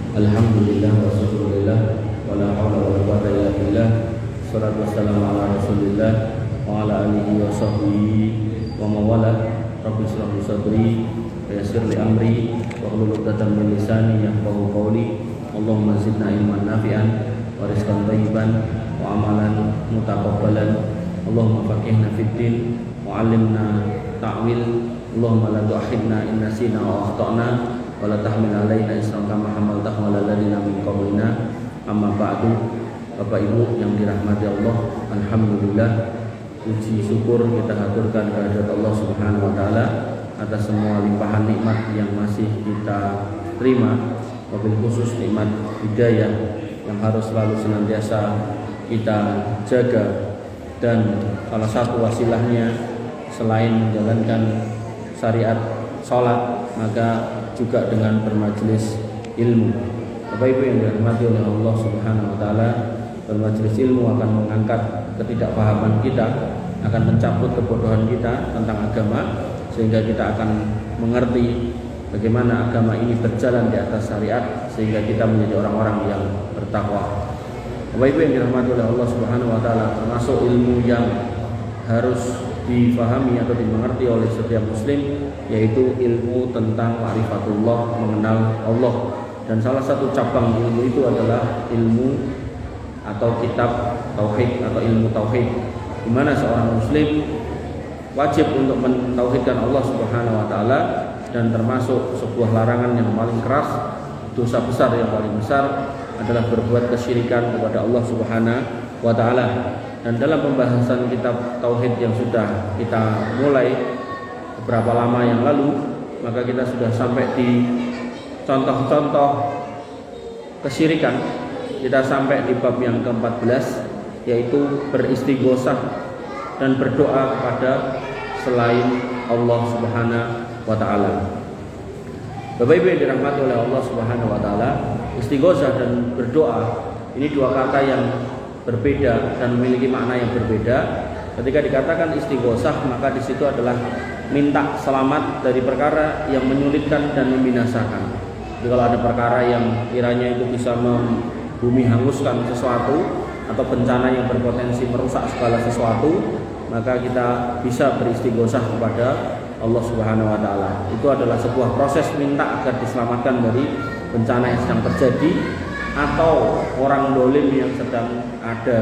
Alhamdulillah wa syukurillah wa la hawla wa la quwwata illa billah. Shalatu wassalamu ala Rasulillah wa ala alihi wa sahbihi wa mawala. Rabbi shrah li sadri wa yassir li amri wa hlul 'uqdatam min lisani yafqahu qawli. Allahumma zidna ilman nafi'an wa rizqan thayyiban wa amalan mutaqabbalan. Allahumma faqihna fid din wa 'allimna ta'wil. Allahumma la tu'akhidna in nasina wa akhtana wa la tahmil alaina isran kama hamaltahu 'alal ladzina min qablina. Amma ba'du. Bapak Ibu yang dirahmati Allah, alhamdulillah, puji syukur kita haturkan kehadirat Allah Subhanahu wa taala atas semua limpahan nikmat yang masih kita terima, wabil khusus nikmat hidayah yang harus selalu senantiasa kita jaga, dan salah satu wasilahnya selain menjalankan syariat sholat, maka juga dengan bermajelis ilmu. Bapak Ibu yang dirahmati oleh Allah Subhanahu wa taala, bermajelis ilmu akan mengangkat ketidakpahaman kita, akan mencabut kebodohan kita tentang agama, sehingga kita akan mengerti bagaimana agama ini berjalan di atas syariat, sehingga kita menjadi orang-orang yang bertakwa. Bapak Ibu yang dirahmati oleh Allah Subhanahu wa taala, termasuk ilmu yang harus difahami atau dimengerti oleh setiap muslim, yaitu ilmu tentang ma'rifatullah, mengenal Allah. Dan salah satu cabang ilmu itu adalah ilmu atau kitab tauhid atau ilmu tauhid, di mana seorang muslim wajib untuk mentauhidkan Allah Subhanahu wa taala, dan termasuk sebuah larangan yang paling keras, dosa besar yang paling besar adalah berbuat kesyirikan kepada Allah Subhanahu wa taala. Dan dalam pembahasan kitab tauhid yang sudah kita mulai beberapa lama yang lalu, maka kita sudah sampai di contoh-contoh kesyirikan. Kita sampai di bab yang ke-14, yaitu beristighosah dan berdoa kepada selain Allah Subhanahu wa taala. Bapak Ibu yang dirahmati oleh Allah Subhanahu wa taala, istighosah dan berdoa ini dua kata yang berbeda dan memiliki makna yang berbeda. Ketika dikatakan istighosah, maka di situ adalah minta selamat dari perkara yang menyulitkan dan membinasakan. Jadi kalau ada perkara yang kiranya itu bisa bumi hanguskan sesuatu atau bencana yang berpotensi merusak segala sesuatu, maka kita bisa beristighosah kepada Allah Subhanahu wa taala. Itu adalah sebuah proses minta agar diselamatkan dari bencana yang sedang terjadi atau orang dolim yang sedang ada.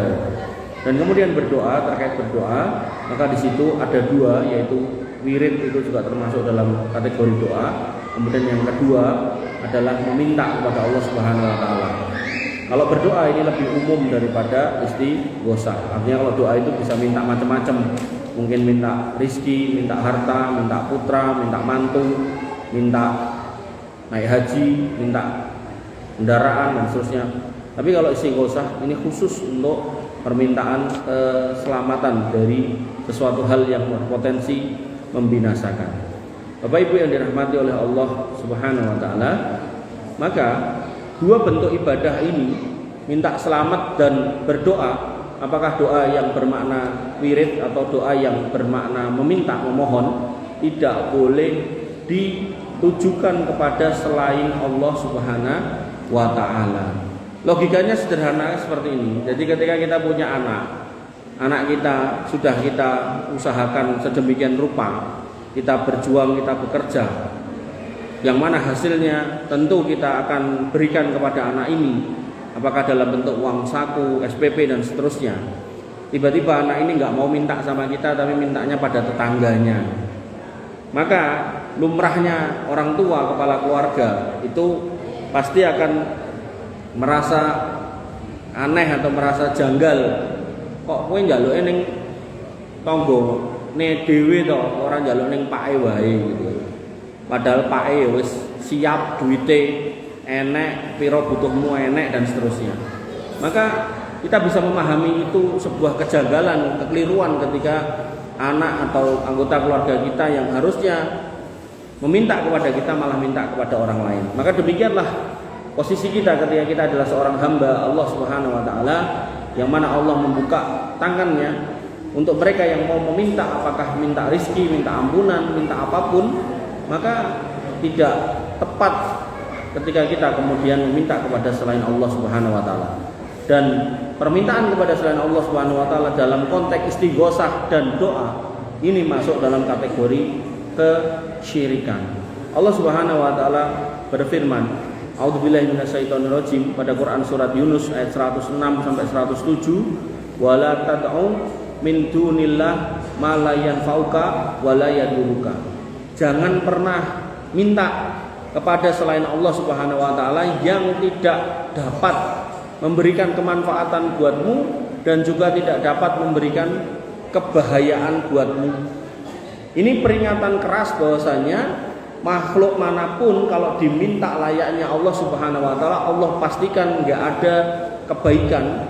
Dan kemudian berdoa, terkait berdoa, maka di situ ada dua, yaitu wirid, itu juga termasuk dalam kategori doa. Kemudian yang kedua adalah meminta kepada Allah Subhanahu wa taala. Kalau berdoa ini lebih umum daripada istighosah. Artinya kalau doa itu bisa minta macam-macam. Mungkin minta rizki, minta harta, minta putra, minta mantu, minta naik haji, minta kendaraan dan seterusnya. Tapi kalau istighosah ini khusus untuk permintaan keselamatan dari sesuatu hal yang berpotensi membinasakan. Bapak Ibu yang dirahmati oleh Allah Subhanahu wa taala, maka dua bentuk ibadah ini, minta selamat dan berdoa, apakah doa yang bermakna wirid atau doa yang bermakna meminta, memohon, tidak boleh ditujukan kepada selain Allah Subhanahu wa ta'ala. Logikanya sederhana seperti ini. Jadi ketika kita punya anak kita sudah kita usahakan sedemikian rupa, kita berjuang, kita bekerja, yang mana hasilnya tentu kita akan berikan kepada anak ini, apakah dalam bentuk uang saku, SPP dan seterusnya. Tiba-tiba anak ini nggak mau minta sama kita, tapi mintanya pada tetangganya. Maka lumrahnya orang tua, kepala keluarga itu pasti akan merasa aneh atau merasa janggal. Kok kowe njaluke ning tanggane dhewe to, ora njaluk ning pake wae gitu. Padahal pake wis siap, duite enek, pira butuhmu enek dan seterusnya. Maka kita bisa memahami itu sebuah kejanggalan, kekeliruan ketika anak atau anggota keluarga kita yang harusnya meminta kepada kita malah minta kepada orang lain. Maka demikianlah posisi kita ketika kita adalah seorang hamba Allah Subhanahu wa taala, yang mana Allah membuka tangannya untuk mereka yang mau meminta, apakah minta rizki, minta ampunan, minta apapun, maka tidak tepat ketika kita kemudian meminta kepada selain Allah Subhanahu wa taala. Dan permintaan kepada selain Allah Subhanahu wa taala dalam konteks istighosah dan doa ini masuk dalam kategori kesyirikan. Allah Subhanahu wa taala berfirman, A'udzubillahi minasyaitonirrajim pada Quran surat Yunus ayat 106 sampai 107, wala tad'u min dunillah ma la yanfa'uka wa la yaduruka. Jangan pernah minta kepada selain Allah Subhanahu wa taala yang tidak dapat memberikan kemanfaatan buatmu dan juga tidak dapat memberikan kebahayaan buatmu. Ini peringatan keras bahwasanya makhluk manapun kalau diminta layaknya Allah Subhanahu wa taala, Allah pastikan enggak ada kebaikan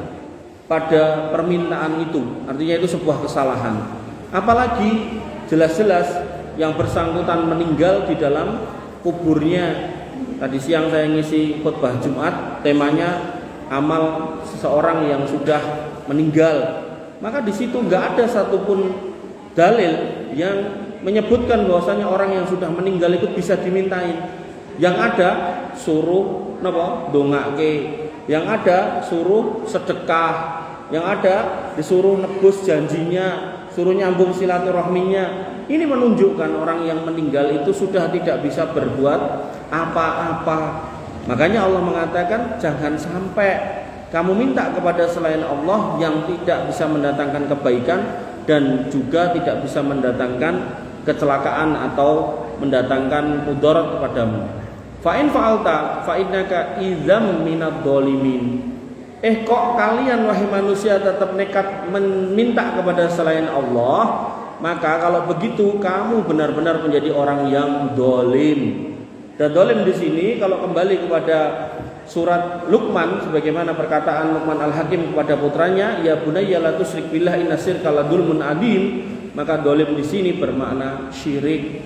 pada permintaan itu. Artinya itu sebuah kesalahan. Apalagi jelas-jelas yang bersangkutan meninggal di dalam kuburnya. Tadi siang saya ngisi khutbah Jumat, temanya amal seseorang yang sudah meninggal. Maka di situ enggak ada satupun dalil yang menyebutkan bahwasanya orang yang sudah meninggal itu bisa dimintain. Yang ada suruh napa? Dongake. Yang ada suruh sedekah. Yang ada disuruh nebus janjinya, suruh nyambung silaturahminya. Ini menunjukkan orang yang meninggal itu sudah tidak bisa berbuat apa-apa. Makanya Allah mengatakan jangan sampai kamu minta kepada selain Allah yang tidak bisa mendatangkan kebaikan dan juga tidak bisa mendatangkan kecelakaan atau mendatangkan mudarat kepadamu. Fa in fa'alta fa innaka idzam minadh dhalimin. Kok kalian wahai manusia tetap nekat meminta kepada selain Allah, maka kalau begitu kamu benar-benar menjadi orang yang dolim. Dan dolim di sini kalau kembali kepada surat Luqman, sebagaimana perkataan Luqman Al-Hakim kepada putranya, ya bunayya la tusyrik billah inna syirka la dzulmun adzim, maka dolim di sini bermakna syirik.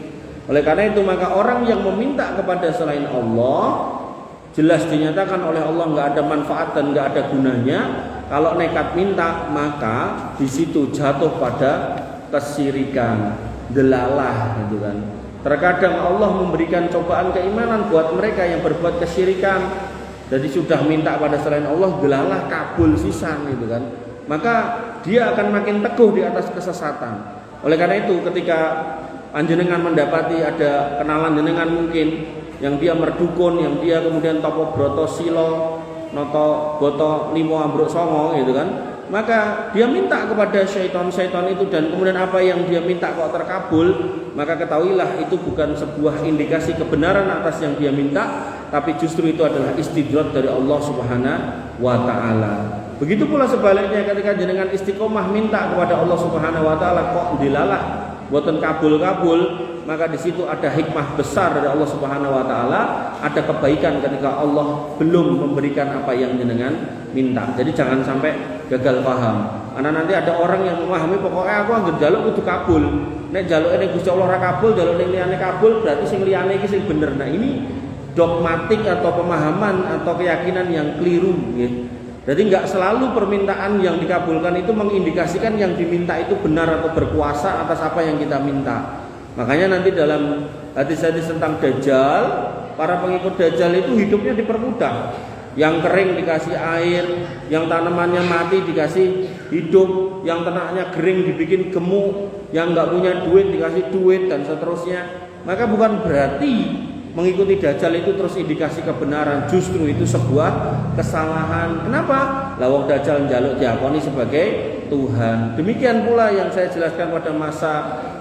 Oleh karena itu maka orang yang meminta kepada selain Allah jelas dinyatakan oleh Allah nggak ada manfaat dan nggak ada gunanya. Kalau nekat minta maka di situ jatuh pada kesyirikan, delalah gitu kan. Terkadang Allah memberikan cobaan keimanan buat mereka yang berbuat kesyirikan. Jadi sudah minta pada selain Allah, delalah kabul sisan gitu kan. Maka dia akan makin teguh di atas kesesatan. Oleh karena itu ketika panjenengan mendapati ada kenalan jenengan mungkin yang dia merdukun, yang dia kemudian topo broto silo, noto boto limo ambruk songo gitu kan. Maka dia minta kepada syaitan-syaitan itu dan kemudian apa yang dia minta kok terkabul, maka ketahuilah itu bukan sebuah indikasi kebenaran atas yang dia minta, tapi justru itu adalah istidrak dari Allah Subhanahu wa taala. Begitu pula sebaliknya ketika jenengan istiqomah minta kepada Allah Subhanahu wa taala kok dilalah boten kabul-kabul, maka di situ ada hikmah besar dari Allah Subhanahu wa taala, ada kebaikan ketika Allah belum memberikan apa yang jenengan minta. Jadi jangan sampai gagal paham. Karena nanti ada orang yang memahami pokoknya aku anggere njaluk kudu kabul. Nek njaluke ning Gusti Allah ora kabul, njaluk ning liyane kabul, berarti sing liyane iki sing bener. Nah, ini dogmatik atau pemahaman atau keyakinan yang keliru nggih. Jadi enggak selalu permintaan yang dikabulkan itu mengindikasikan yang diminta itu benar atau berkuasa atas apa yang kita minta. Makanya nanti dalam hadis-hadis tentang Dajjal, para pengikut Dajjal itu hidupnya dipermudah. Yang kering dikasih air, yang tanamannya mati dikasih hidup, yang ternaknya kering dibikin gemuk, yang enggak punya duit dikasih duit dan seterusnya. Maka bukan berarti mengikuti Dajjal itu terus indikasi kebenaran, justru itu sebuah kesalahan. Kenapa? Lawang Dajjal njaluk diakoni sebagai Tuhan. Demikian pula yang saya jelaskan pada masa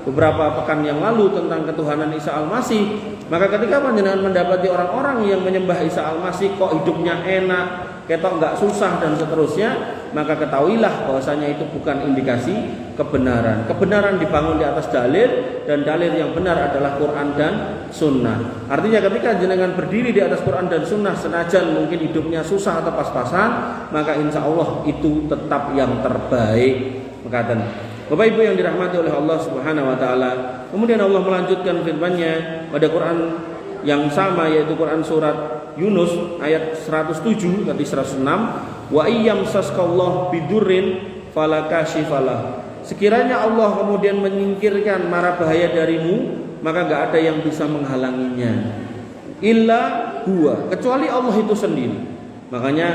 beberapa pekan yang lalu tentang ketuhanan Isa Al-Masih. Maka ketika panjenengan mendapati orang-orang yang menyembah Isa Al-Masih kok hidupnya enak, ketok enggak susah dan seterusnya, maka ketahuilah bahwasanya itu bukan indikasi kebenaran. Kebenaran dibangun di atas dalil, dan dalil yang benar adalah Quran dan Sunnah. Artinya ketika jenengan berdiri di atas Quran dan Sunnah, senajan mungkin hidupnya susah atau pas-pasan, maka insya Allah itu tetap yang terbaik. Maka Bapak Ibu yang dirahmati oleh Allah Subhanahu wa taala, kemudian Allah melanjutkan firman-Nya pada Quran yang sama, yaitu Quran surat Yunus ayat 107 tadi 106, wa iyyam saskallahu bidurrin fala kashifalah. Sekiranya Allah kemudian menyingkirkan mara bahaya darimu, maka enggak ada yang bisa menghalanginya. Illa huwa, kecuali Allah itu sendiri. Makanya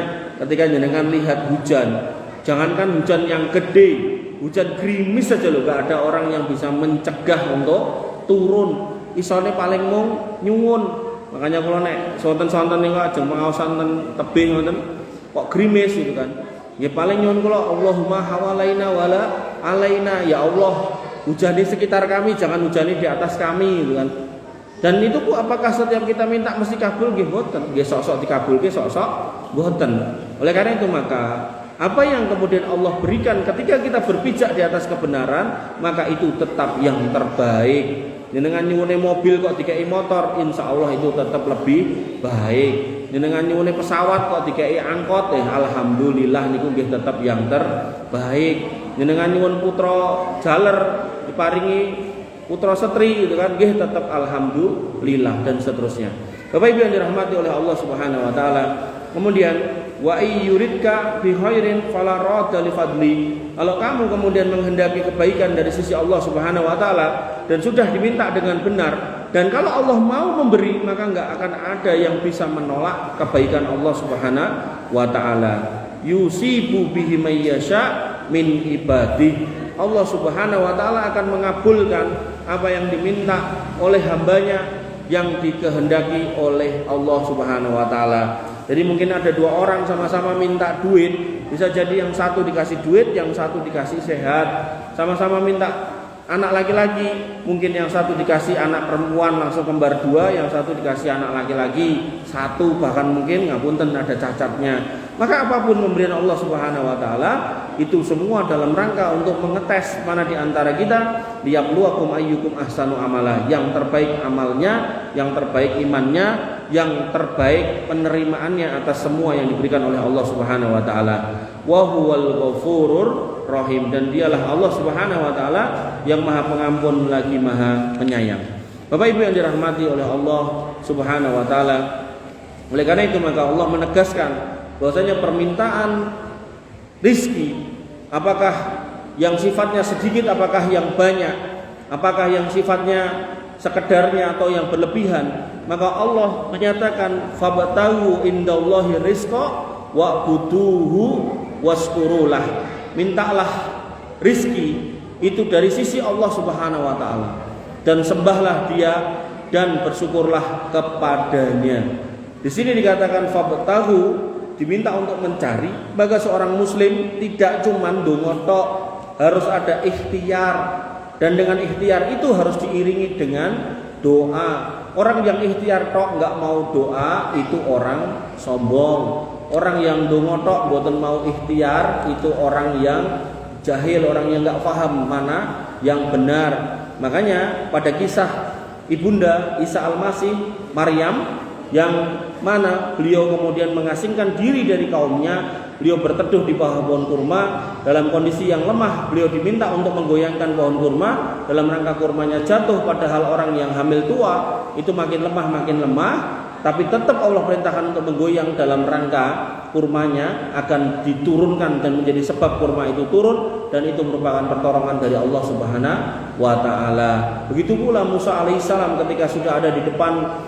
ketika jenengan lihat hujan, jangankan hujan yang gede, hujan gerimis saja loh, gak ada orang yang bisa mencegah untuk turun. Isone paling mung nyuwun. Makanya kalau nek sonten-sonten niku ajeng pengaosan ten tebing ngoten kok gerimis gitu kan. Ya paling nyuwun kula Allahumma hawalaina wala alaina, ya Allah hujani sekitar kami, jangan hujani di atas kami gitu kan. Dan itu kok apakah setiap kita minta mesti kabul nggih mboten? Nggih sok-sok dikabulke, sok-sok mboten. Oleh karena itu maka apa yang kemudian Allah berikan ketika kita berpijak di atas kebenaran, maka itu tetap yang terbaik. Jenengan nyuwune mobil kok dikai motor, insya Allah itu tetap lebih baik. Jenengan nyuwune pesawat kok dikai angkot, alhamdulillah niku nggih tetap yang terbaik. Jenengan nyuwun putra jaler diparingi putra setri gitu kan, nggih tetap alhamdulillah dan seterusnya. Bapak Ibu yang dirahmati oleh Allah Subhanahu wa taala. Kemudian wa ayyuridka bi khairin fala radda li fadli. Kalau kamu kemudian menghendaki kebaikan dari sisi Allah Subhanahu wa taala dan sudah diminta dengan benar, dan kalau Allah mau memberi maka enggak akan ada yang bisa menolak kebaikan Allah Subhanahu wa taala. Yusibu bihi may yasha min ibadi. Allah Subhanahu wa taala akan mengabulkan apa yang diminta oleh hambanya yang dikehendaki oleh Allah Subhanahu wa taala. Jadi mungkin ada dua orang sama-sama minta duit, bisa jadi yang satu dikasih duit, yang satu dikasih sehat. Sama-sama minta anak laki-laki, mungkin yang satu dikasih anak perempuan langsung kembar dua, yang satu dikasih anak laki-laki satu, bahkan mungkin ngapunten ada cacatnya. Maka apapun pemberian Allah Subhanahu wa taala itu semua dalam rangka untuk mengetes mana di antara kita liyabluwakum ayyukum ahsanu amala, yang terbaik amalnya, yang terbaik imannya, yang terbaik penerimaannya atas semua yang diberikan oleh Allah Subhanahu wa taala. Wa huwal ghafurur rahim, dan dialah Allah Subhanahu wa taala yang Maha Pengampun lagi Maha Penyayang. Bapak Ibu yang dirahmati oleh Allah Subhanahu wa taala. Oleh karena itu maka Allah menegaskan bahwasanya permintaan rizki, apakah yang sifatnya sedikit, apakah yang banyak, apakah yang sifatnya sekedarnya atau yang berlebihan, maka Allah menyatakan fabtahu indallahi rizqa wa'buduhu waskurulah. Mintalah rizki itu dari sisi Allah Subhanahu wa taala dan sembahlah Dia dan bersyukurlah kepadanya. Di sini dikatakan fabtahu, diminta untuk mencari, maka seorang muslim tidak cuma ndonga tok, harus ada ikhtiar, dan dengan ikhtiar itu harus diiringi dengan doa. Orang yang ikhtiar tok nggak mau doa itu orang sombong. Orang yang ndonga tok mboten mau ikhtiar itu orang yang jahil, orang yang nggak paham mana yang benar. Makanya pada kisah Ibunda Isa Al-Masih, Maryam, yang mana beliau kemudian mengasingkan diri dari kaumnya, beliau berteduh di bawah pohon kurma dalam kondisi yang lemah. Beliau diminta untuk menggoyangkan pohon kurma dalam rangka kurmanya jatuh, padahal orang yang hamil tua itu makin lemah, tapi tetap Allah perintahkan untuk menggoyang dalam rangka kurmanya akan diturunkan dan menjadi sebab kurma itu turun, dan itu merupakan pertolongan dari Allah Subhanahu wa taala. Begitu pula Musa alaihissalam ketika sudah ada di depan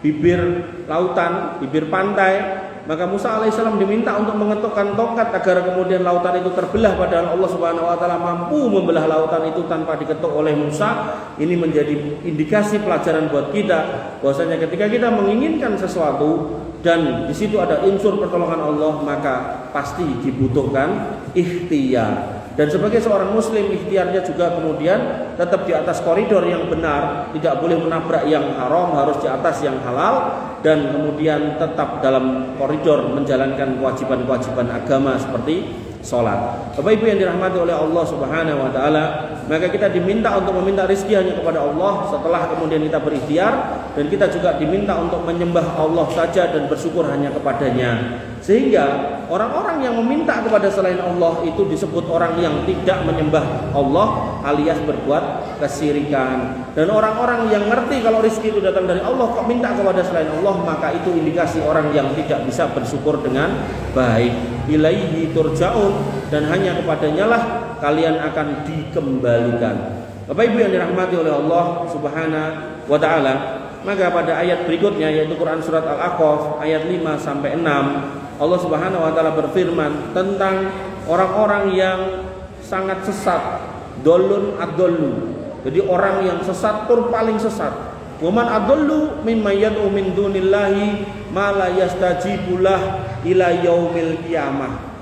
bibir lautan, bibir pantai, maka Musa alaihissalam diminta untuk mengetukkan tongkat agar kemudian lautan itu terbelah, padahal Allah Subhanahu wa taala mampu membelah lautan itu tanpa diketuk oleh Musa. Ini menjadi indikasi pelajaran buat kita bahwasanya ketika kita menginginkan sesuatu dan di situ ada unsur pertolongan Allah, maka pasti dibutuhkan ikhtiar. Dan sebagai seorang muslim, ikhtiarnya juga kemudian tetap di atas koridor yang benar, tidak boleh menabrak yang haram, harus di atas yang halal, dan kemudian tetap dalam koridor menjalankan kewajiban-kewajiban agama seperti sholat. Bapak Ibu yang dirahmati oleh Allah Subhanahu wa taala, maka kita diminta untuk meminta rezeki hanya kepada Allah setelah kemudian kita berikhtiar, dan kita juga diminta untuk menyembah Allah saja dan bersyukur hanya kepadanya. Sehingga orang-orang yang meminta kepada selain Allah itu disebut orang yang tidak menyembah Allah alias berbuat kesyirikan. Dan orang-orang yang ngerti kalau rezeki itu datang dari Allah kok minta kepada selain Allah, maka itu indikasi orang yang tidak bisa bersyukur dengan baik. Ilaihi turja'un, dan hanya kepadanya lah kalian akan dikembalikan. Bapak Ibu yang dirahmati oleh Allah Subhanahu wa taala, Maka pada ayat berikutnya yaitu Quran surat Al-A'raf ayat 5 sampai 6, Allah Subhanahu wa taala berfirman tentang orang-orang yang sangat sesat, dolun adollu. Jadi orang yang sesat tur paling sesat. Waman adollu mimman yad'u min dunillahi ma la yastajibu lah ila yaumil qiyamah.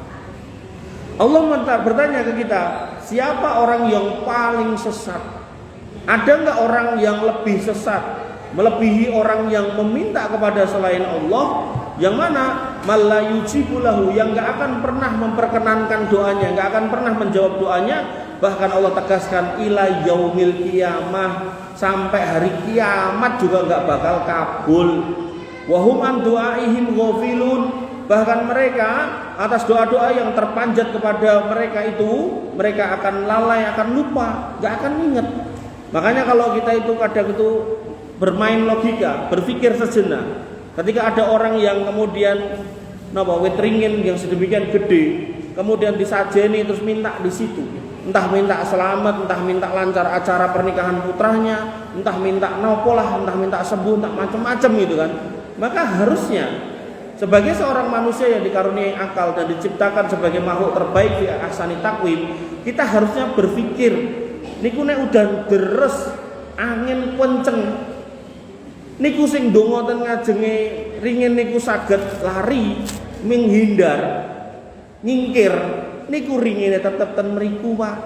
Allah bertanya ke kita, siapa orang yang paling sesat? Ada enggak orang yang lebih sesat, melebihi orang yang meminta kepada selain Allah, yang mana malayujibulahu, yang enggak akan pernah memperkenankan doanya, enggak akan pernah menjawab doanya, bahkan Allah tegaskan ila yaumil qiyamah, sampai hari kiamat juga enggak bakal kabul. Wahum an du'aihim ghafilun, bahkan mereka atas doa-doa yang terpanjat kepada mereka itu, mereka akan lalai, akan lupa, enggak akan ingat. Makanya kalau kita itu kadang itu bermain logika, berpikir sejenak. Ketika ada orang yang kemudian wetringin yang sedemikian gede, kemudian disajeni terus minta di situ, entah minta selamat, entah minta lancar acara pernikahan putranya, entah minta nopolah, entah minta sembuh, entah macam-macam gitu kan. Maka harusnya sebagai seorang manusia yang dikaruniai akal dan diciptakan sebagai makhluk terbaik di ahsani takwim, kita harusnya berpikir, niku nek udan deres, angin kenceng, niku sing donga ten ngajenge ringin niku saged lari menghindar nyingkir, niku ringine tetep ten mriku Pak.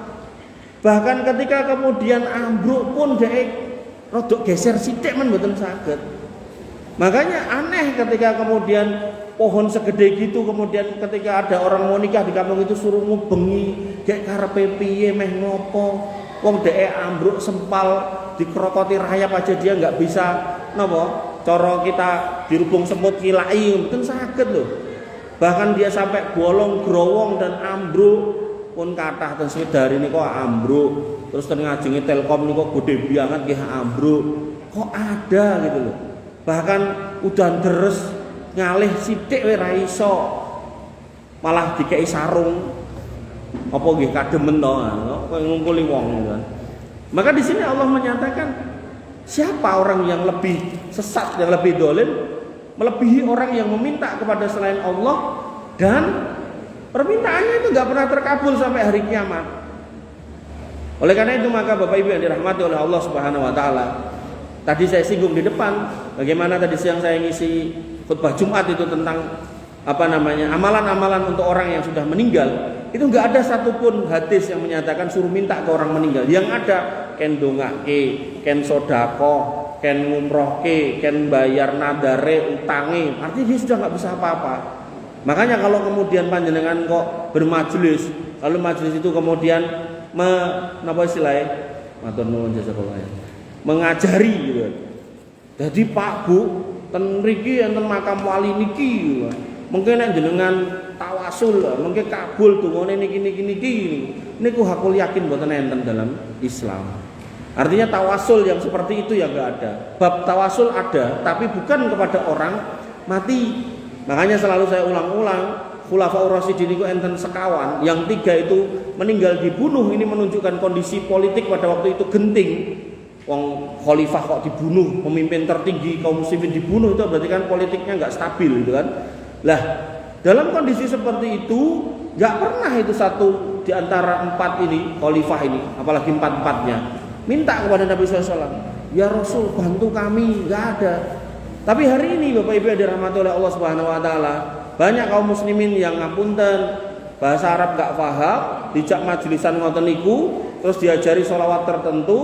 Bahkan ketika kemudian ambruk pun dhek rodok geser sithik men mboten saged. Makanya aneh ketika kemudian pohon segede gitu, kemudian ketika ada orang mau nikah di kampung itu suruh ngubengi, dhek karepe piye meh ngopo, wong dhek ambruk sempal dikrokoti rayap aja dia nggak bisa napa cara kita dirubung semut kilai mboten saged lho. Bahkan dia sampai bolong growong dan ambruk pun kathah ten Swidari niku ambruk. Terus ten ngajenge Telkom niku gede banget nggih ambruk. Kok ada gitu loh. Bahkan udan deres ngalih sithik wae ra iso. Malah dikei sarung. Apa nggih kademen to, kok ngumpuli wong gitu kan. Maka di sini Allah menyatakan siapa orang yang lebih sesat, yang lebih dolim, melebihi orang yang meminta kepada selain Allah dan permintaannya itu nggak pernah terkabul sampai hari kiamat. Oleh karena itu maka Bapak Ibu yang dirahmati oleh Allah Subhanahu wa taala, tadi saya singgung di depan bagaimana tadi siang saya ngisi khutbah Jumat itu tentang amalan-amalan untuk orang yang sudah meninggal. Itu nggak ada satupun hadis yang menyatakan suruh minta ke orang meninggal. Yang ada ken dongake, ken sodako, ken ngumrohke, ken bayar nadare, utange. Artinya dia sudah nggak bisa apa-apa. Makanya kalau kemudian panjenengan kok bermajelis, lalu majelis itu kemudian mengajari gitu. Jadi Pak Bu, ten mriki enten makam wali niki gitu. Mungkin nek jenengan tawasul, mungkin kabul dongane niki. Niku hakul yakin mboten enten dalam Islam. Artinya tawasul yang seperti itu ya enggak ada. Bab tawasul ada, tapi bukan kepada orang mati. Makanya selalu saya ulang-ulang, Khulafaur Rasyidin niku enten sekawan, yang 3 itu meninggal dibunuh. Ini menunjukkan kondisi politik pada waktu itu genting. Wong khalifah kok dibunuh, pemimpin tertinggi kaum muslimin dibunuh, itu berarti kan politiknya enggak stabil gitu kan. Lah, dalam kondisi seperti itu, nggak pernah itu satu di antara 4 ini, khalifah ini, apalagi 4-4-nya, minta kepada Nabi SAW, ya Rasul bantu kami, nggak ada. Tapi hari ini Bapak Ibu yang dirahmati oleh Allah Subhanahu Wa Taala, banyak kaum muslimin yang ngapunten, bahasa Arab nggak paham, dijak majelisan ngoten niku, terus diajari sholawat tertentu,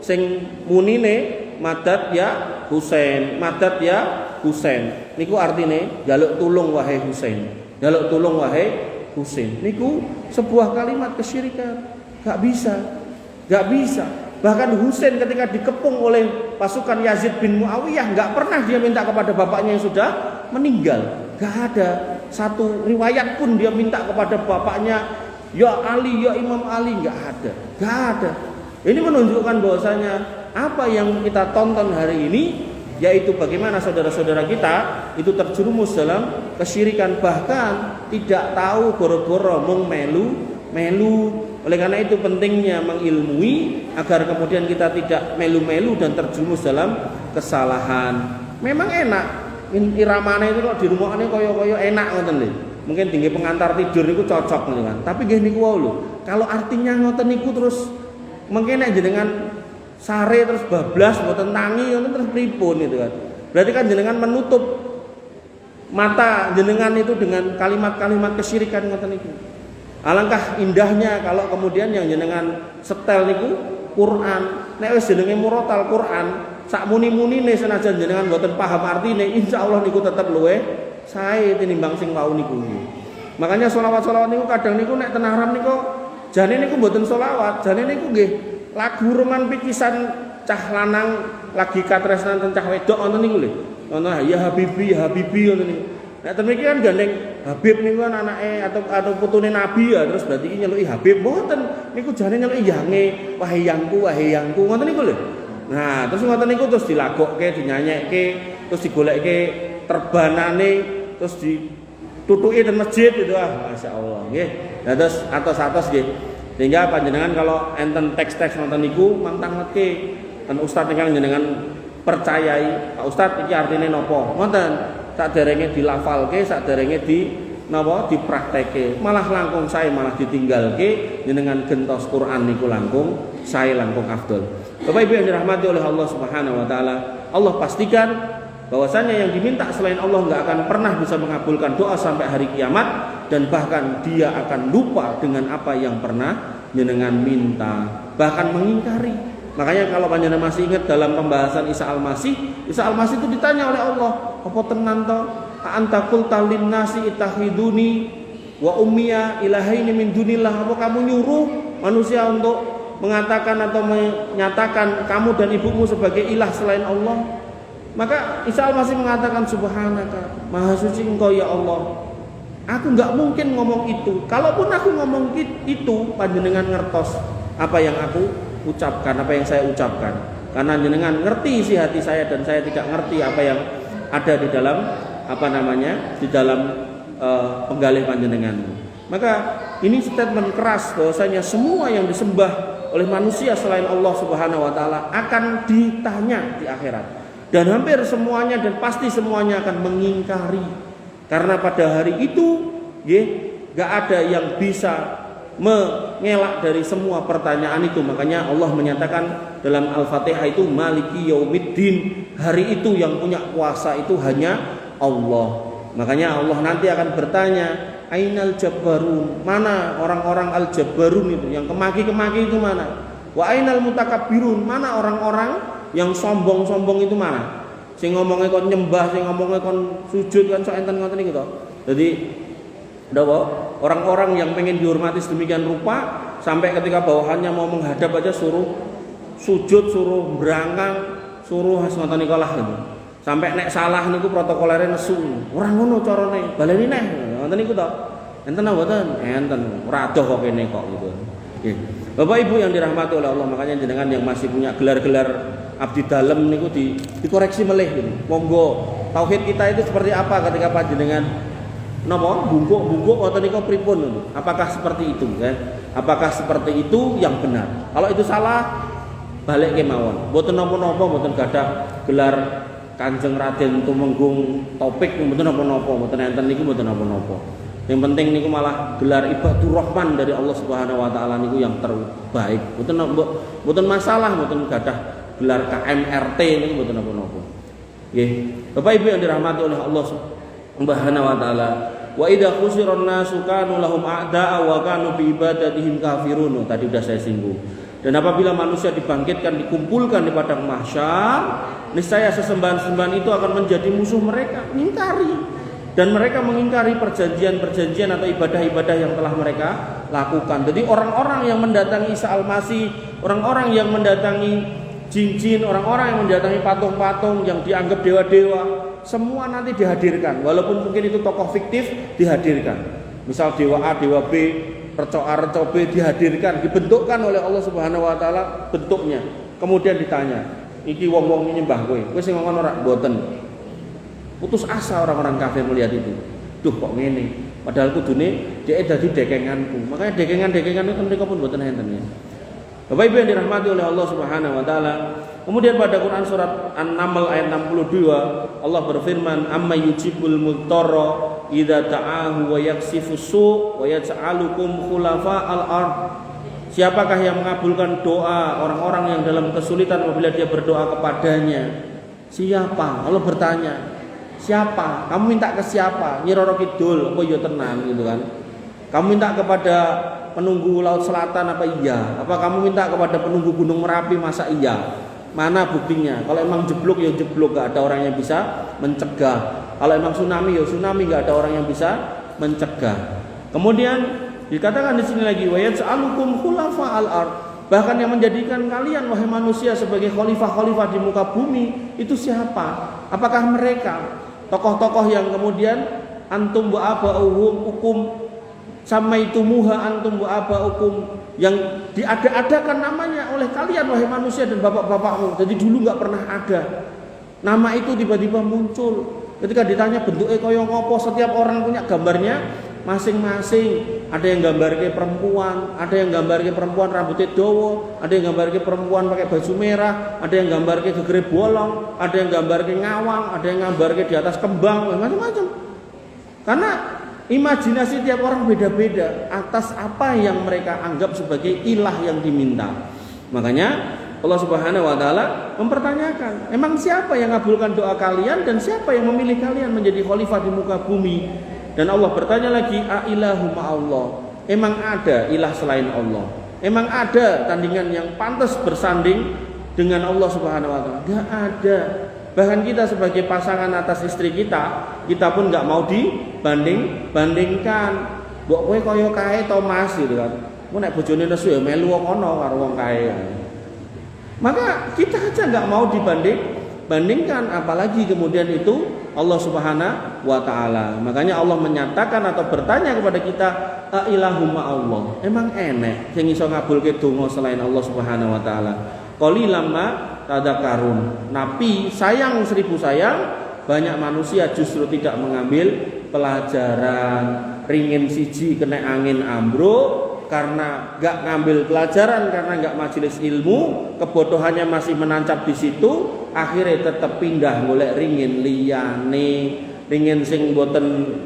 sing munine madad ya Husain, madad ya Husain. Niku artine jaluk tulung wahai Husain. Jaluk tulung wahai Husain. Niku sebuah kalimat kesyirikan. Gak bisa. Bahkan Husain ketika dikepung oleh pasukan Yazid bin Muawiyah, gak pernah dia minta kepada bapaknya yang sudah meninggal. Gak ada satu riwayat pun dia minta kepada bapaknya, ya Ali, ya Imam Ali. Gak ada. Ini menunjukkan bahwasanya apa yang kita tonton hari ini, yaitu bagaimana saudara-saudara kita itu terjerumus dalam kesyirikan, bahkan tidak tahu goro-goro mung melu. Oleh karena itu pentingnya mengilmui agar kemudian kita tidak melu-melu dan terjerumus dalam kesalahan. Memang enak. Iramane itu kok dirumokane kaya-kaya enak ngoten lho. Mungkin tinggi pengantar tidur niku cocok ngoten kan. Tapi nggih niku wau lho. Kalau artinya ngoten niku terus mungkin nek jenengan sare terus bablas mboten tangi ngoten terus pripun gitu kan. Berarti kan jenengan menutup mata jenengan itu dengan kalimat-kalimat kesyirikan ngoten niku. Alangkah indahnya kalau kemudian yang jenengan setel niku Quran. Nek wis jenenge murotal Quran, sak muni-munine senajan jenengan mboten paham artine, insyaallah niku tetep luwih sae tinimbang sing wau niku. Makanya selawat-selawat niku kadang niku nek tenaran niku jane niku mboten selawat, jane niku nggih lagu roman pikisan cah lanang lagi katresnan ten cah wedok wonten niku lho. Ono ya Habibi, ya Habibi ngoten niku. Nek ten mriki kan gandeng Habib niku kan anake atau putune Nabi ya, terus berarti iki nyeluki Habib mboten. Niku jane nyeluki yange, wahai yangku ngoten niku lho. Nah, terus ngoten niku terus dilagokke, dinyanyekke, terus digoleke terbanane, terus ditutuki ten masjid itu masyaallah nggih. Nah, terus atos-atos nggih. Sehingga panjenengan kalau enten teks-teks ngoten niku mangtangetke ten ustaz ingkang jenengan percayai, Pak Ustaz iki artine napa? Ngoten. Saderenge dilafalke, saderenge dipraktekke. Malah langkung sae malah ditinggalke jenengan gentos Quran niku langkung sae langkung afdol. Bapak Ibu yang dirahmati oleh Allah Subhanahu wa taala, Allah pastikan bahwasanya yang diminta selain Allah enggak akan pernah bisa mengabulkan doa sampai hari kiamat, dan bahkan dia akan lupa dengan apa yang pernah jenengan minta, bahkan mengingkari. Makanya kalau panjenengan masih ingat dalam pembahasan Isa Al-Masih itu ditanya oleh Allah, apa tenan to? Anta qulta lin-nasi ittakhiduni wa ummiya ilahaini min dunillah. Apa kamu nyuruh manusia untuk mengatakan atau menyatakan kamu dan ibumu sebagai ilah selain Allah? Maka Isa Al-Masih mengatakan, subhanaka, maha suci engkau ya Allah. Aku enggak mungkin ngomong itu. Kalaupun aku ngomong itu, panjenengan ngertos apa yang aku ucapkan, apa yang saya ucapkan. Karena jenengan ngerti isi hati saya dan saya tidak ngerti apa yang ada di dalam di dalam penggalih panjenengan. Maka ini statement keras bahwasanya semua yang disembah oleh manusia selain Allah Subhanahu wa taala akan ditanya di akhirat. Dan hampir semuanya dan pasti semuanya akan mengingkari. Karena pada hari itu enggak ada yang bisa mengelak dari semua pertanyaan itu. Makanya Allah menyatakan dalam Al-Fatihah itu Maliki Yaumiddin, hari itu yang punya kuasa itu hanya Allah. Makanya Allah nanti akan bertanya, Ainal Jabbarun, mana orang-orang Al-Jabbarun itu, yang kemaki-kemaki itu mana? Wa ainal mutakabbirun, mana orang-orang yang sombong-sombong itu mana? Sing ngomongnya kon nyembah, sing ngomongnya kon sujud kan sok enten ngoten niku to. Jadi orang-orang yang pengen dihormati sedemikian rupa sampai ketika bawahannya mau menghadap aja suruh sujud, suruh berangkang, suruh ngoten niku lah gitu. Sampai nek salah niku protokolere nesu. Ora ngono carane, baleni neh. Ngoten niku to. Enten apa mboten? Enten. Ora adoh kok kene kok gitu. Nggih. Bapak Ibu yang dirahmati oleh Allah, makanya jenengan yang masih punya gelar-gelar abdi dalem niku dikoreksi melih gitu. Monggo, tauhid kita itu seperti apa ketika panjenengan napa bungkuk wonten niku pripun? Apakah seperti itu kan? Apakah seperti itu yang benar? Kalau itu salah, balik kemawon. Mboten napa-napa, mboten gadah gelar Kanjeng Raden Tumenggung Topik, mboten napa-napa, mboten enten niku mboten napa-napa. Yang penting niku malah gelar Ibadur Rahman dari Allah Subhanahu wa taala niku yang terbaik. Mboten masalah, mboten gadah gelar KMRT niku mboten napa-napa. Nggih. Bapak Ibu yang dirahmati oleh Allah Subhanahu wa taala. Wa idza khusiran nasu kanu lahum a'da'a wa kanu bi ibadatihim kafirun. Tadi sudah saya singgung. Dan apabila manusia dibangkitkan, dikumpulkan di padang mahsyar, niscaya sesembahan-sembahan itu akan menjadi musuh mereka, mengingkari. Dan mereka mengingkari perjanjian-perjanjian atau ibadah-ibadah yang telah mereka lakukan. Jadi orang-orang yang mendatangi Isa Al-Masih, orang-orang yang mendatangi jin-jin, orang-orang yang mendatangi patung-patung yang dianggap dewa-dewa, semua nanti dihadirkan. Walaupun mungkin itu tokoh fiktif, dihadirkan. Misal dewa A, dewa B, reco A, reco B dihadirkan, dibentukkan oleh Allah Subhanahu wa taala bentuknya. Kemudian ditanya, iki wong-wong nyembah kowe. Kowe sing ngomong ora mboten. Putus asa orang-orang kafir melihat itu. Duh kok ngene. Padahal kudune dhek dadi dekenganku. Makanya dekengan-dekengan itu mereka pun mboten enten ya. Bapak Ibu yang dirahmati oleh Allah Subhanahu wa taala, Kemudian pada Quran surat An-Naml ayat 62 Allah berfirman, amma yujibul mudtarra idza ta'ahu wa yaksifus su' wa yaj'alukum khulafa'al ard. Siapakah yang mengabulkan doa orang-orang yang dalam kesulitan apabila dia berdoa kepadanya? Siapa? Allah bertanya, siapa? Kamu minta ke siapa? Nyi Roro Kidul apa ya tenan gitu kan? Kamu minta kepada penunggu laut selatan apa iya? Apa kamu minta kepada penunggu gunung Merapi masa iya? Mana buktinya? Kalau emang jeblok ya jeblok, gak ada orang yang bisa mencegah. Kalau emang tsunami ya tsunami, gak ada orang yang bisa mencegah. Kemudian dikatakan di sini lagi, wa yaj'alukum khulafa'al ard. Bahkan yang menjadikan kalian wahai manusia sebagai khalifah-khalifah di muka bumi itu siapa? Apakah mereka tokoh-tokoh yang kemudian antum wa aba'uhum hukum samaitumuha antum wa aba'ukum, yang diada-adakan namanya oleh kalian wahai manusia dan bapak-bapakmu. Jadi dulu nggak pernah ada nama itu, tiba-tiba muncul. Ketika ditanya bentuknya koyo ngopo, setiap orang punya gambarnya masing-masing. Ada yang gambarnya perempuan, ada yang gambarnya perempuan rambutnya dawa, ada yang gambarnya perempuan pakai baju merah, ada yang gambarnya gegere bolong, ada yang gambarnya ngawang, ada yang gambarnya di atas kembang, macam-macam. Karena imajinasi tiap orang beda-beda atas apa yang mereka anggap sebagai ilah yang diminta. Makanya Allah Subhanahu wa taala mempertanyakan, emang siapa yang mengabulkan doa kalian dan siapa yang memilih kalian menjadi khalifah di muka bumi? Dan Allah bertanya lagi, a ilahu ma'allah. Emang ada ilah selain Allah? Emang ada tandingan yang pantas bersanding dengan Allah Subhanahu wa taala? Enggak ada. Bahkan kita sebagai pasangan atas istri kita pun nggak mau dibandingkan. Mbok kowe kaya kae to Mas gitu kan. Mu nek bojone nesu ya melu kono karo wong kae. Maka kita aja nggak mau dibandingkan, apalagi kemudian itu Allah Subhanahu wa taala. Makanya Allah menyatakan atau bertanya kepada kita, a ilahum Allah. Emang enek sing iso ngabulke donga selain Allah Subhanahu wa taala? Qalilam ma tadzakarun. Nabi sayang 1000 sayang, banyak manusia justru tidak mengambil pelajaran. Ringin siji kena angin ambruk karena gak ngambil pelajaran, karena gak majelis ilmu, kebodohannya masih menancap di situ, akhirnya tetap pindah golek ringin liyane, ringin sing boten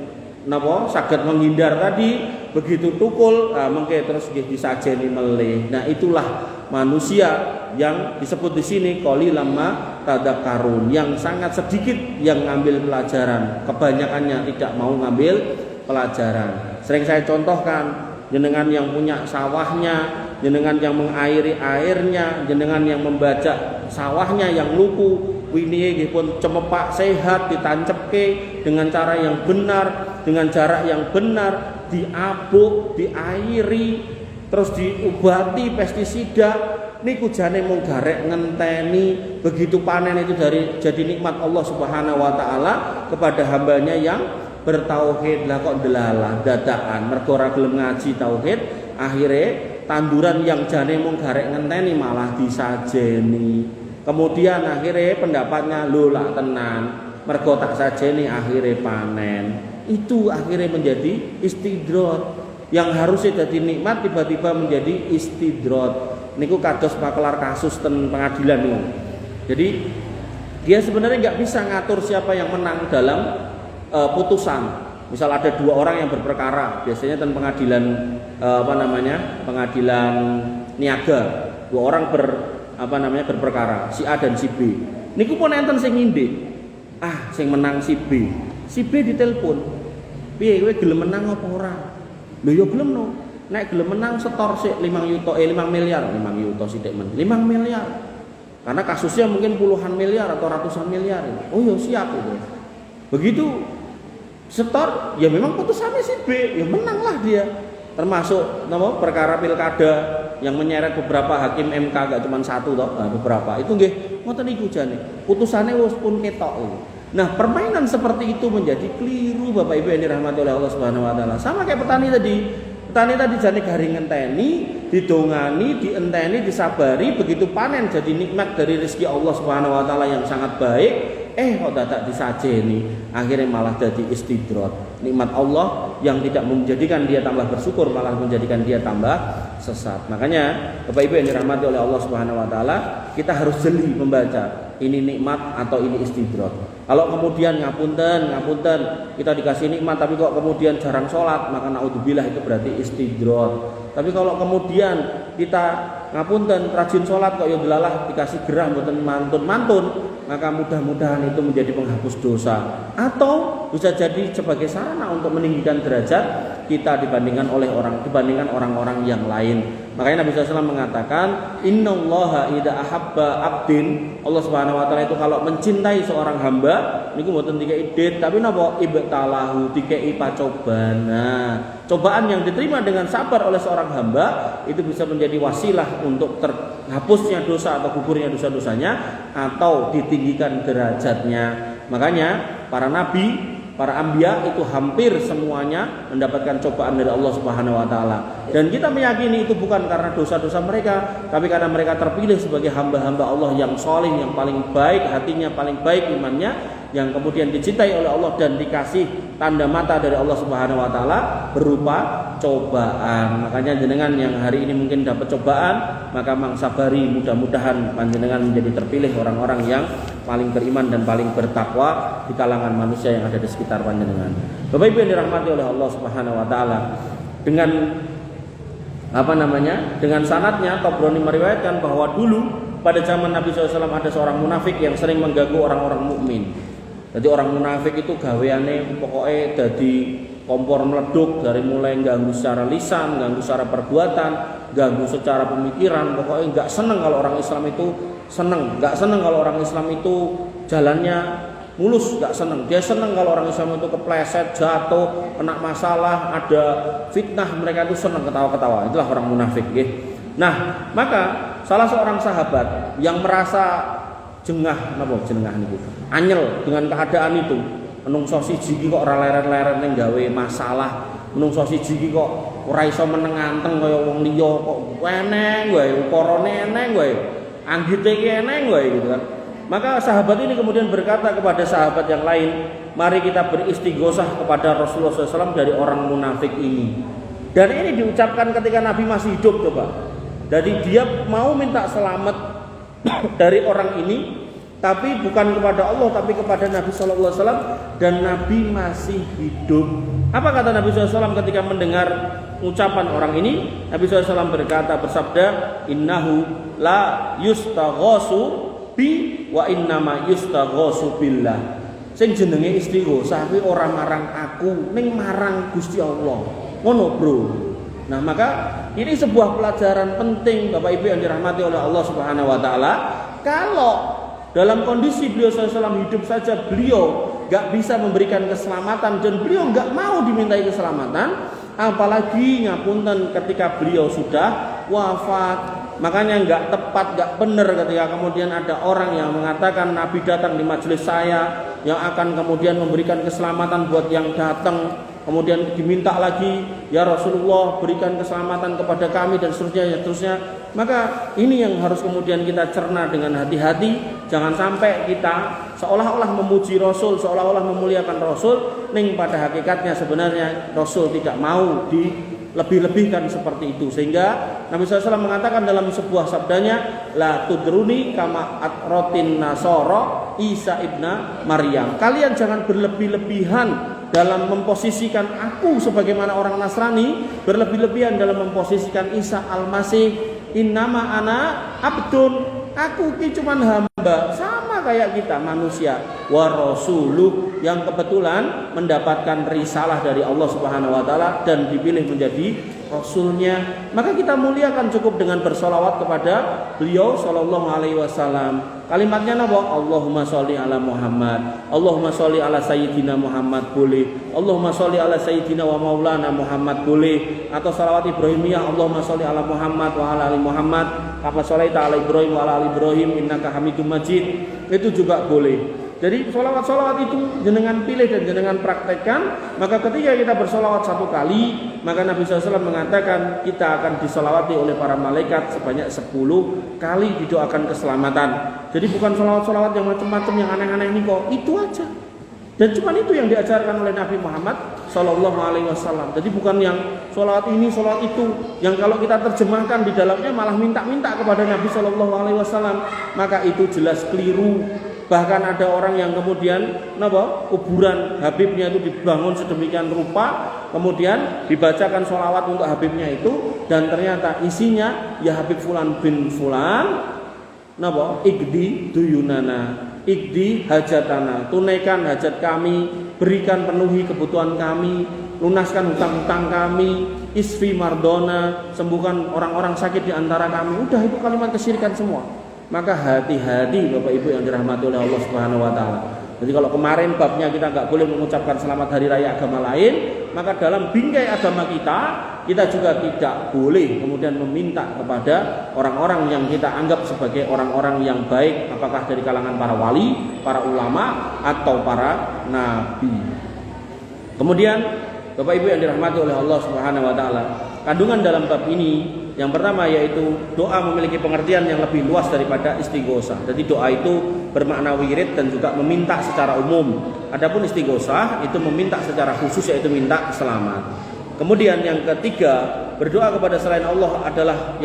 napa saged menghindar tadi, begitu tukul mengke terus nggih disajeni melih. Nah, itulah manusia yang disebut di sini qalilam ma tadzakarun, yang sangat sedikit yang ngambil pelajaran, kebanyakannya tidak mau ngambil pelajaran. Sering saya contohkan, jenengan yang punya sawahnya, jenengan yang mengairi airnya, jenengan yang membajak sawahnya yang luku, winihe nggih pun cemepak sehat ditancepke dengan cara yang benar, dengan jarak yang benar, diabuk, diairi, terus diobati pestisida. Niku jane mung garek ngenteni, begitu panen itu jadi nikmat Allah Subhanahu wa taala kepada hambanya yang bertauhid. Lah kok delalah dadakan mergo ora gelem ngaji tauhid, akhire tanduran yang jane mung garek ngenteni malah disajeni. Kemudian akhirnya pendapatnya lho lak tenan, mergo tak sajeni akhirnya panen. Itu akhirnya menjadi istidrot. Yang harusnya jadi nikmat tiba-tiba menjadi istidrot. Niku kados makelar kasus ten pengadilan niku. Jadi dia sebenarnya nggak bisa ngatur siapa yang menang dalam putusan. Misal ada 2 orang yang berperkara, biasanya ten pengadilan pengadilan niaga. 2 orang berperkara, si A dan si B. Niku pun enten sing ngindih. Sing menang si B. Si B ditelepon. Piye kowe gelem menang apa ora? Lho ya gelem no. Nek gelem menang setor sik 5 miliar sithik men. 5 miliar. Karena kasusnya mungkin puluhan miliar atau ratusan miliar. Oh ya siap itu. Begitu setor, ya memang putusannya si B, ya menanglah dia. Termasuk perkara pilkada yang menyeret beberapa hakim MK, gak cuma satu toh, beberapa. Itu nggih ngoten niku jane. Putusannya wis pun ketok itu. Nah, permainan seperti itu menjadi keliru Bapak Ibu yang dirahmati oleh Allah Subhanahu wa taala. Sama kayak petani tadi. Petani tadi jane garing ngenteni, didongani, dienteni, disabari, begitu panen jadi nikmat dari rezeki Allah Subhanahu wa taala yang sangat baik. Kok dadak disajeni, akhirnya malah jadi istidrot. nikmat Allah yang tidak menjadikan dia tambah bersyukur, malah menjadikan dia tambah sesat. Makanya Bapak Ibu yang dirahmati oleh Allah Subhanahu wa taala, kita harus jeli membaca ini nikmat atau ini istidraj. Kalau kemudian ngapunten kita dikasih nikmat tapi kok kemudian jarang sholat, maka naudzubillah itu berarti istidraj. Tapi kalau kemudian kita ngapunten rajin sholat kok ya delalah dikasih gerah mboten mantun, maka mudah-mudahan itu menjadi penghapus dosa atau bisa jadi sebagai sarana untuk meninggikan derajat kita dibandingkan orang-orang yang lain. Makanya Nabi SAW mengatakan, innallaha idza ahabba abdin, Allah Subhanahu wa taala itu kalau mencintai seorang hamba niku mboten dikei dit, tapi napa ibtalahu, dikei pacobana. Cobaan yang diterima dengan sabar oleh seorang hamba itu bisa menjadi wasilah untuk terhapusnya dosa atau gugurnya dosa-dosanya atau ditinggikan derajatnya. Makanya para nabi, para anbiya itu hampir semuanya mendapatkan cobaan dari Allah Subhanahu wa taala. Dan kita meyakini itu bukan karena dosa-dosa mereka, tapi karena mereka terpilih sebagai hamba-hamba Allah yang saleh, yang paling baik hatinya, paling baik imannya, yang kemudian dicintai oleh Allah dan dikasih tanda mata dari Allah Subhanahu wa taala berupa cobaan. Makanya jenengan yang hari ini mungkin dapat cobaan, maka mangsabari, mudah-mudahan panjenengan menjadi terpilih orang-orang yang paling beriman dan paling bertakwa di kalangan manusia yang ada di sekitar panjenengan. Bapak Ibu yang dirahmati oleh Allah Subhanahu wa taala, dengan sanadnya Tabrani meriwayatkan bahwa dulu pada zaman Nabi SAW ada seorang munafik yang sering mengganggu orang-orang mukmin. Jadi orang munafik itu gaweane pokoknya jadi kompor meleduk, dari mulai ganggu secara lisan, ganggu secara perbuatan, ganggu secara pemikiran. Pokoknya nggak seneng kalau orang Islam itu nggak seneng kalau orang Islam itu jalannya mulus, nggak seneng. Dia seneng kalau orang Islam itu kepleset, jatuh, kena masalah, ada fitnah, mereka itu seneng ketawa-ketawa. Itulah orang munafik, ya. Nah, maka salah seorang sahabat yang merasa jengah niku, anyel dengan keadaan itu, menungso siji iki kok ora leren-leren ning gawe masalah, menungso siji iki kok ora iso meneng anteng kaya wong liya, kok eneng wae, ukarane eneng wae, anggite iki eneng wae gitu kan. Maka sahabat ini kemudian berkata kepada sahabat yang lain, mari kita beristighosah kepada Rasulullah SAW dari orang munafik ini. Dan ini diucapkan ketika Nabi masih hidup, coba. Jadi dia mau minta selamat dari orang ini, tapi bukan kepada Allah, tapi kepada Nabi SAW, dan Nabi masih hidup. Apa kata Nabi SAW ketika mendengar ucapan orang ini? Nabi SAW bersabda, innahu la yustaghasu bi wa innama yustaghasu billah. Sing jenenge istighosah kuwi ora marang aku, ning marang Gusti Allah. Ngono, Bro. Nah, maka ini sebuah pelajaran penting Bapak Ibu yang dirahmati oleh Allah Subhanahu wa taala. Kalau dalam kondisi beliau SAW hidup saja beliau gak bisa memberikan keselamatan dan beliau gak mau dimintai keselamatan, apalagi ngapunten ketika beliau sudah wafat. Makanya gak tepat, gak benar ketika kemudian ada orang yang mengatakan Nabi datang di majelis saya yang akan kemudian memberikan keselamatan buat yang datang, kemudian diminta lagi, ya Rasulullah berikan keselamatan kepada kami dan seterusnya. Maka ini yang harus kemudian kita cerna dengan hati-hati. Jangan sampai kita seolah-olah memuji Rasul, seolah-olah memuliakan Rasul, ning pada hakikatnya sebenarnya Rasul tidak mau dilebih-lebihkan seperti itu. Sehingga Nabi SAW mengatakan dalam sebuah sabdanya, la tudruni kama atrotin nasoro Isa ibna Maryam. Kalian jangan berlebih-lebihan dalam memposisikan aku sebagaimana orang Nasrani, berlebih-lebihan dalam memposisikan Isa al-Masih. Innama ana abdun, aku ki cuman hamba, sama kayak kita manusia. Wa rasuluh, yang kebetulan mendapatkan risalah dari Allah Subhanahu wa taala dan dipilih menjadi rasulnya. Maka kita muliakan cukup dengan bersolawat kepada beliau sallallahu alaihi wasallam. Kalimatnya apa? Allahumma sholli ala Muhammad, Allahumma sholli ala sayyidina Muhammad boleh, Allahumma sholli ala sayyidina wa maulana Muhammad boleh, atau salawat Ibrahimiyah, Allahumma sholli ala Muhammad wa ala ali Muhammad kama sholaita ala Ibrahim wa ala ali Ibrahim innaka Hamidum Majid, itu juga boleh. Jadi solawat-solawat itu jenengan pilih dan jenengan praktekkan. Maka ketika kita bersolawat satu kali, maka Nabi SAW mengatakan kita akan disolawati oleh para malaikat sebanyak 10 kali didoakan keselamatan. Jadi bukan solawat-solawat yang macam-macam yang aneh-aneh ini kok, itu aja. Dan cuma itu yang diajarkan oleh Nabi Muhammad Sallallahu Alaihi Wasallam. Jadi bukan yang sholat ini, sholat itu, yang kalau kita terjemahkan di dalamnya malah minta-minta kepada Nabi Sallallahu Alaihi Wasallam, maka itu jelas keliru. Bahkan ada orang yang kemudian kuburan Habibnya itu dibangun sedemikian rupa, kemudian dibacakan sholawat untuk Habibnya itu, dan ternyata isinya ya Habib Fulan bin Fulan, Igdi duyunana, Igdi hajatana, tunaikan hajat kami, berikan penuhi kebutuhan kami, lunaskan hutang-hutang kami, isfi mardona, sembuhkan orang-orang sakit di antara kami. Udah, itu kalimat kesyirikan semua. Maka hati-hati Bapak Ibu yang dirahmati oleh Allah Subhanahu wa taala. Jadi kalau kemarin babnya kita nggak boleh mengucapkan selamat hari raya agama lain, maka dalam bingkai agama kita juga tidak boleh kemudian meminta kepada orang-orang yang kita anggap sebagai orang-orang yang baik, apakah dari kalangan para wali, para ulama, atau para nabi. Kemudian Bapak Ibu yang dirahmati oleh Allah Subhanahu wa taala, kandungan dalam bab ini yang pertama yaitu doa memiliki pengertian yang lebih luas daripada istighosah. Jadi doa itu bermakna wirid dan juga meminta secara umum. Adapun istighosah itu meminta secara khusus, yaitu minta selamat. Kemudian yang ketiga, berdoa kepada selain Allah adalah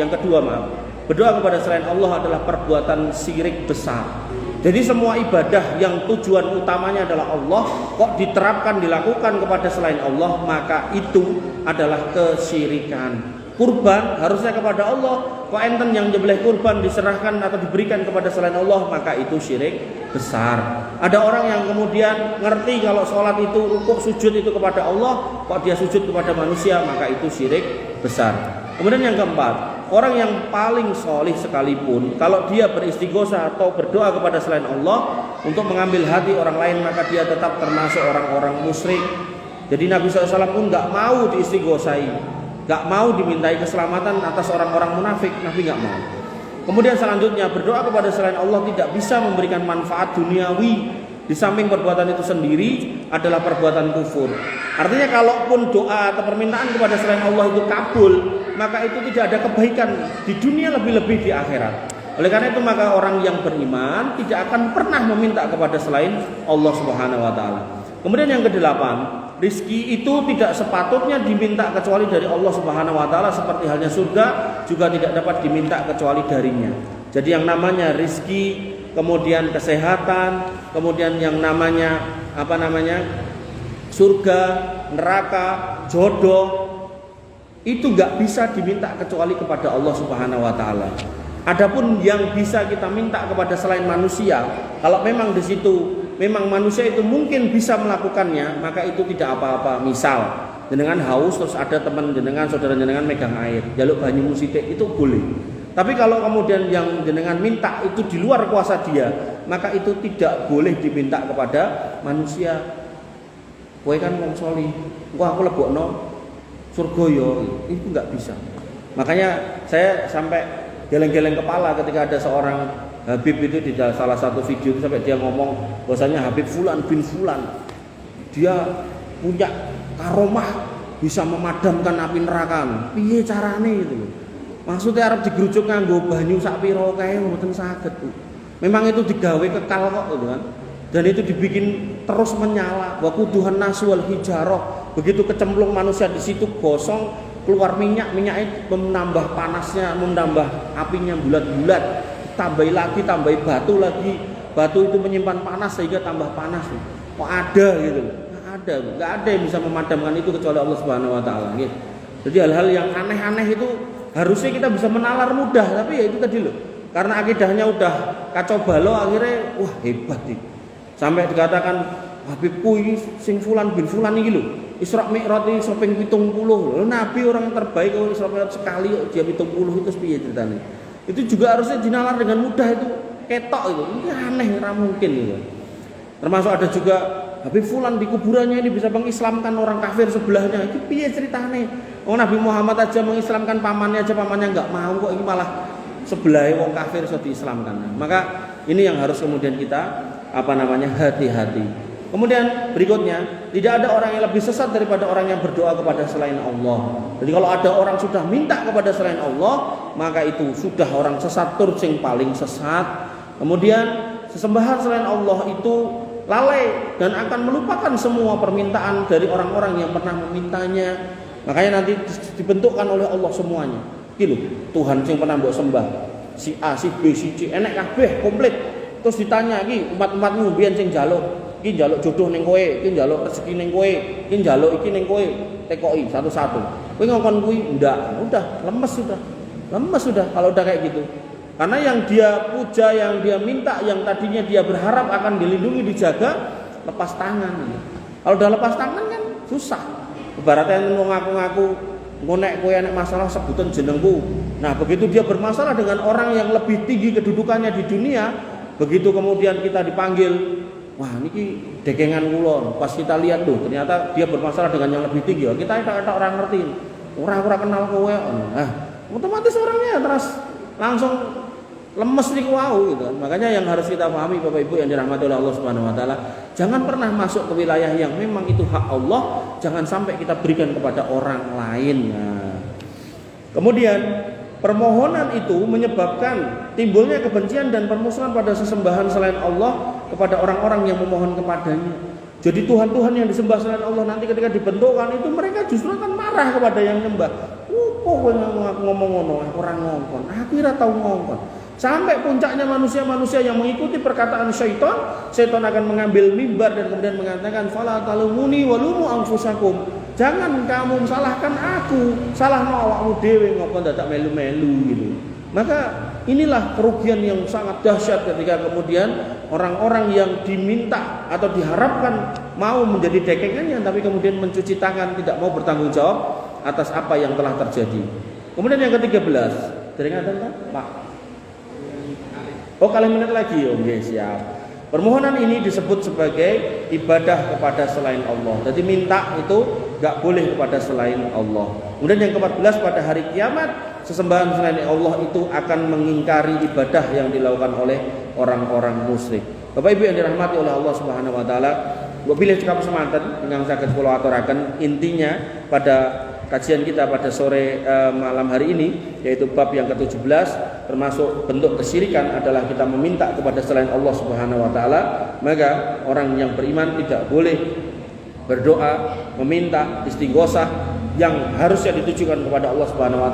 berdoa kepada selain Allah adalah perbuatan syirik besar. Jadi semua ibadah yang tujuan utamanya adalah Allah kok diterapkan dilakukan kepada selain Allah, maka itu adalah kesyirikan. Kurban harusnya kepada Allah, kok enten yang nyembelih kurban diserahkan atau diberikan kepada selain Allah, maka itu syirik besar. Ada orang yang kemudian ngerti kalau sholat itu rukuk sujud itu kepada Allah, kok dia sujud kepada manusia, maka itu syirik besar. Kemudian yang keempat, orang yang paling sholih sekalipun, kalau dia beristighosah atau berdoa kepada selain Allah untuk mengambil hati orang lain, maka dia tetap termasuk orang-orang musyrik. Jadi Nabi SAW pun gak mau diistighosai, gak mau dimintai keselamatan atas orang-orang munafik. Nabi gak mau. Kemudian selanjutnya, berdoa kepada selain Allah tidak bisa memberikan manfaat duniawi. Di samping perbuatan itu sendiri adalah perbuatan kufur. Artinya kalaupun doa atau permintaan kepada selain Allah itu kabul, maka itu tidak ada kebaikan di dunia, lebih-lebih di akhirat. Oleh karena itu maka orang yang beriman tidak akan pernah meminta kepada selain Allah Subhanahu wa taala. Kemudian yang kedelapan, rizki itu tidak sepatutnya diminta kecuali dari Allah Subhanahu wa taala, seperti halnya surga juga tidak dapat diminta kecuali darinya. Jadi yang namanya rizki, kemudian kesehatan, kemudian yang namanya surga, neraka, jodoh, itu gak bisa diminta kecuali kepada Allah Subhanahu wa taala. Adapun yang bisa kita minta kepada selain manusia, kalau memang di situ memang manusia itu mungkin bisa melakukannya, maka itu tidak apa-apa. Misal jenengan haus terus ada teman jenengan, saudara jenengan megang air, jaluk banyu musitik, itu boleh. Tapi kalau kemudian yang jenengan minta itu di luar kuasa dia, maka itu tidak boleh diminta kepada manusia. Kowe kan wong sholih, wah aku lebokno surga yo, itu enggak bisa. Makanya saya sampai geleng-geleng kepala ketika ada seorang Habib itu di salah satu video itu sampai dia ngomong bahwasanya Habib Fulan bin Fulan dia punya karomah bisa memadamkan api neraka. Piye carane itu? Maksudnya arep digerujuk nganggo banyu sak pira kae mboten saged. Memang itu digawe kekal kok gitu kan. Dan itu dibikin terus menyala. Wa kuduhan naswal hijarah. Begitu kecemplung manusia di situ gosong, keluar minyak, minyaknya menambah panasnya, menambah apinya bulat-bulat. Tambahi lagi, tambahi batu lagi. Batu itu menyimpan panas sehingga tambah panas. Kok ada gitu? Nggak ada yang bisa memadamkan itu kecuali Allah Subhanahu wa taala gitu. Jadi hal-hal yang aneh-aneh itu harusnya kita bisa menalar mudah, tapi ya itu tadi loh. Karena akidahnya udah kacau balau, akhirnya wah hebat nih. Sampai dikatakan Habibku ini sing Fulan bin Fulan ini lho. Isra Mi'raj ini sampai 70. Nabi orang terbaik kalau Isra Mi'raj sekali dia 70 itu piye ceritanya. Itu juga harusnya dinalar dengan mudah, itu ketok itu. Ini aneh, ora mungkin gitu. Termasuk ada juga Habib Fulan di kuburannya ini bisa mengislamkan orang kafir sebelahnya. Itu piye ceritanya? Oh, Nabi Muhammad aja mengislamkan pamannya aja, pamannya enggak mau kok, ini malah sebelahnya wong kafir sudah diislamkan. Maka ini yang harus kemudian kita hati-hati. Kemudian berikutnya, tidak ada orang yang lebih sesat daripada orang yang berdoa kepada selain Allah. Jadi kalau ada orang sudah minta kepada selain Allah, maka itu sudah orang sesat tur sing paling sesat. Kemudian sesembahan selain Allah itu lalai dan akan melupakan semua permintaan dari orang-orang yang pernah memintanya. Makanya nanti dibentukkan oleh Allah semuanya. Gitu, Tuhan yang pernah mbok sembah, si A, si B, si C, enek kabeh komplit. Terus ditanya iki umat-umatmu biyen sing njaluk, iki njaluk jodoh ning kowe, iki njaluk rezeki ning kowe, iki njaluk iki ning kowe, tekoki satu-satu. Kowe ngongkon kuwi ndak, udah lemes sudah. Lemes sudah kalau udah kayak gitu. Karena yang dia puja, yang dia minta, yang tadinya dia berharap akan dilindungi, dijaga, lepas tangan. Kalau udah lepas tangan kan susah. Ibaratnya ngaku-ngaku ngonek kowe enek masalah sebutan jenengku. Nah, begitu dia bermasalah dengan orang yang lebih tinggi kedudukannya di dunia, begitu kemudian kita dipanggil, wah niki dekengan kula. Pas kita lihat tuh, ternyata dia bermasalah dengan yang lebih tinggi. Kita tak orang ngerti. Ora kenal kowe. Nah, otomatis orangnya terus langsung lemes niku wau gitu kan. Makanya yang harus kita pahami Bapak Ibu yang dirahmati oleh Allah Subhanahu wa taala, jangan pernah masuk ke wilayah yang memang itu hak Allah, jangan sampai kita berikan kepada orang lain. Nah, kemudian permohonan itu menyebabkan timbulnya kebencian dan permusuhan pada sesembahan selain Allah kepada orang-orang yang memohon kepadanya. Jadi Tuhan-Tuhan yang disembah selain Allah nanti ketika dibentukkan itu mereka justru akan marah kepada yang nyembah. Kowe ngomong ngono, orang ngongkon. Aku ora tau ngongkon. Sampai puncaknya manusia-manusia yang mengikuti perkataan syaitan akan mengambil mimbar dan kemudian mengatakan fala talumuni walumu anfusakum. Jangan kamu salahkan aku, salahno awakmu dhewe ngapa dadak melu-melu gitu. Maka inilah kerugian yang sangat dahsyat ketika kemudian orang-orang yang diminta atau diharapkan mau menjadi dekengannya tapi kemudian mencuci tangan, tidak mau bertanggung jawab atas apa yang telah terjadi. Kemudian yang ke-13, teringat kan, Pak? Oh, kali menit lagi. Oke, siap. Permohonan ini disebut sebagai ibadah kepada selain Allah. Jadi minta itu gak boleh kepada selain Allah. Kemudian yang ke-14, pada hari kiamat sesembahan selain Allah itu akan mengingkari ibadah yang dilakukan oleh orang-orang musyrik. Bapak Ibu yang dirahmati oleh Allah Subhanahu wa taala, bila cukup semanten ingkang saged kula aturaken intinya pada kajian kita pada sore malam hari ini, yaitu bab yang ke-17, termasuk bentuk kesyirikan adalah kita meminta kepada selain Allah Subhanahu wa taala. Maka orang yang beriman tidak boleh berdoa meminta istighosah yang harusnya ditujukan kepada Allah Subhanahu wa taala.